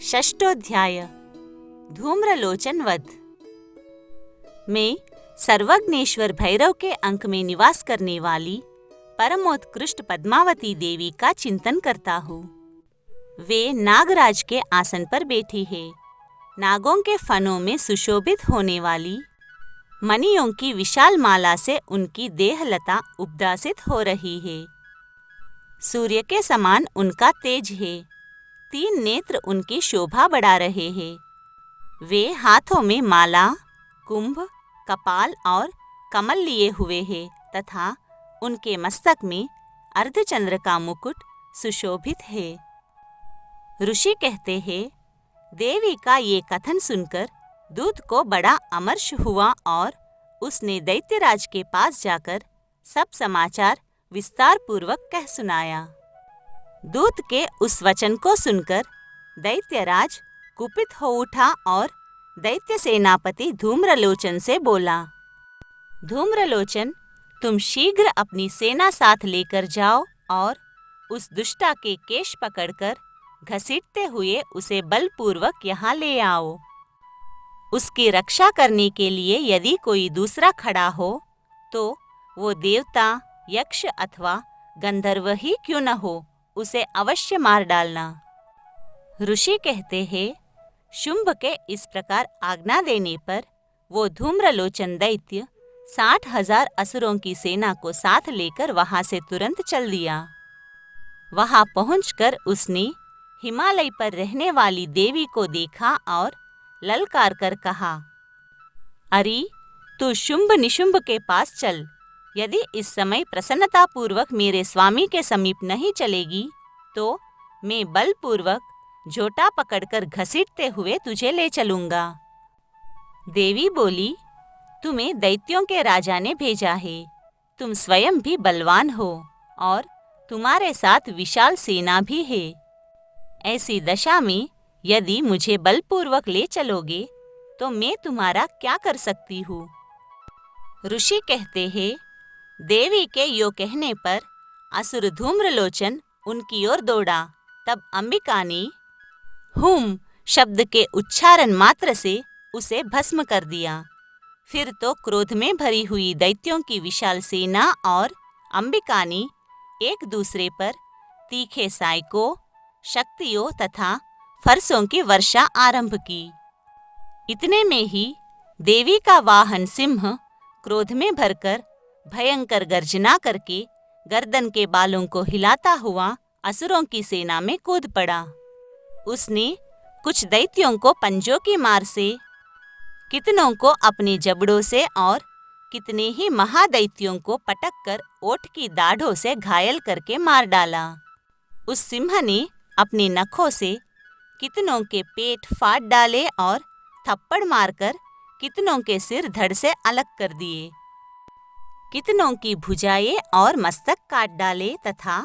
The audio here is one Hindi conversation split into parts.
षष्ठोऽध्याय धूम्रलोचन वध में सर्वज्ञेश्वर भैरव के अंक में निवास करने वाली परमोत्कृष्ट पद्मावती देवी का चिंतन करता हूँ। वे नागराज के आसन पर बैठी है। नागों के फनों में सुशोभित होने वाली मणियों की विशाल माला से उनकी देहलता उद्भासित हो रही है। सूर्य के समान उनका तेज है। 3 नेत्र उनकी शोभा बढ़ा रहे हैं। वे हाथों में माला, कुंभ, कपाल और कमल लिए हुए हैं तथा उनके मस्तक में अर्धचंद्र का मुकुट सुशोभित है। ऋषि कहते हैं, देवी का ये कथन सुनकर दूत को बड़ा अमर्ष हुआ और उसने दैत्यराज के पास जाकर सब समाचार विस्तार पूर्वक कह सुनाया। दूत के उस वचन को सुनकर दैत्यराज कुपित हो उठा और दैत्य सेनापति धूम्रलोचन से बोला, धूम्रलोचन, तुम शीघ्र अपनी सेना साथ लेकर जाओ और उस दुष्टा के केश पकड़कर घसीटते हुए उसे बलपूर्वक यहाँ ले आओ। उसकी रक्षा करने के लिए यदि कोई दूसरा खड़ा हो तो वो देवता, यक्ष अथवा गंधर्व ही क्यों न हो, उसे अवश्य मार डालना। ऋषि कहते हैं, शुंभ के इस प्रकार आज्ञा देने पर वो धूम्रलोचन दैत्य 60,000 असुरों की सेना को साथ लेकर वहां से तुरंत चल दिया। वहां पहुंचकर उसने हिमालय पर रहने वाली देवी को देखा और ललकार कर कहा, अरे, तू शुंभ निशुंभ के पास चल। यदि इस समय प्रसन्नतापूर्वक मेरे स्वामी के समीप नहीं चलेगी तो मैं बलपूर्वक झोटा पकड़कर घसीटते हुए तुझे ले चलूंगा। देवी बोली, तुम्हें दैत्यों के राजा ने भेजा है। तुम स्वयं भी बलवान हो और तुम्हारे साथ विशाल सेना भी है। ऐसी दशा में यदि मुझे बलपूर्वक ले चलोगे तो मैं तुम्हारा क्या कर सकती हूँ। ऋषि कहते हैं, देवी के यो कहने पर असुर धूम्रलोचन उनकी ओर दौड़ा। तब अंबिका ने हुम शब्द के उच्चारण मात्र से उसे भस्म कर दिया। फिर तो क्रोध में भरी हुई दैत्यों की विशाल सेना और अंबिका ने एक दूसरे पर तीखे सायकों, शक्तियों तथा फरसों की वर्षा आरंभ की। इतने में ही देवी का वाहन सिंह क्रोध में भरकर भयंकर गर्जना करके गर्दन के बालों को हिलाता हुआ असुरों की सेना में कूद पड़ा। उसने कुछ दैत्यों को पंजों की मार से, कितनों को अपने जबड़ों से और कितने ही महादैत्यों को पटक कर ओठ की दाढ़ों से घायल करके मार डाला। उस सिंह ने अपने नखों से कितनों के पेट फाड़ डाले और थप्पड़ मारकर कितनों के सिर धड़ से अलग कर दिए। कितनों की भुजाएं और मस्तक काट डाले तथा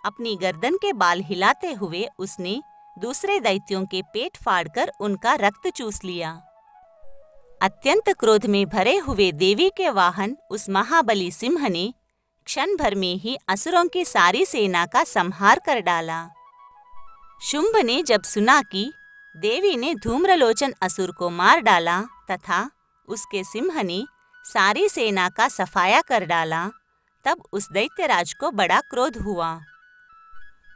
अपनी गर्दन के बाल हिलाते हुए उसने दूसरे दैत्यों के पेट फाड़कर उनका रक्त चूस लिया। अत्यंत क्रोध में भरे हुए देवी के वाहन उस महाबली सिंह ने क्षण भर में ही असुरों की सारी सेना का संहार कर डाला। शुंभ ने जब सुना कि देवी ने धूम्रलोचन असुर को मार डाला तथा उसके सिंह ने सारी सेना का सफाया कर डाला, तब उस दैत्यराज को बड़ा क्रोध हुआ।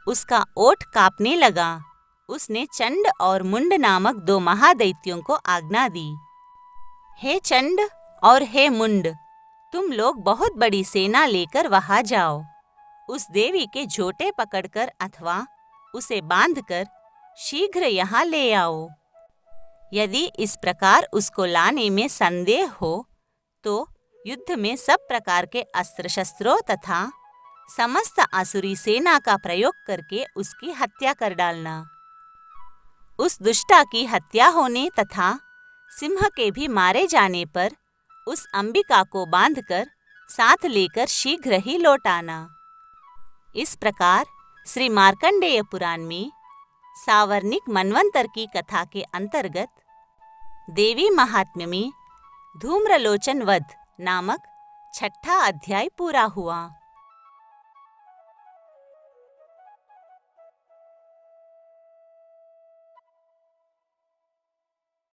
उसका ओठ कांपने लगा। उसने चंड और मुंड नामक 2 महादैत्यों को आज्ञा दी, हे चंड और हे मुंड, तुम लोग बहुत बड़ी सेना लेकर वहां जाओ। उस देवी के झोटे पकड़कर अथवा उसे बांधकर शीघ्र यहाँ ले आओ। यदि इस प्रकार उसको लाने में संदेह हो तो युद्ध में सब प्रकार के अस्त्र शस्त्रों तथा समस्त आसुरी सेना का प्रयोग करके उसकी हत्या कर डालना। उस दुष्टा की हत्या होने तथा सिंह के भी मारे जाने पर उस अंबिका को बांधकर साथ लेकर शीघ्र ही लौट आना। इस प्रकार श्री मार्कंडेय पुराण में सावर्णिक मनवंतर की कथा के अंतर्गत देवी महात्म्य में धूम्रलोचन वध नामक 6ठा अध्याय पूरा हुआ।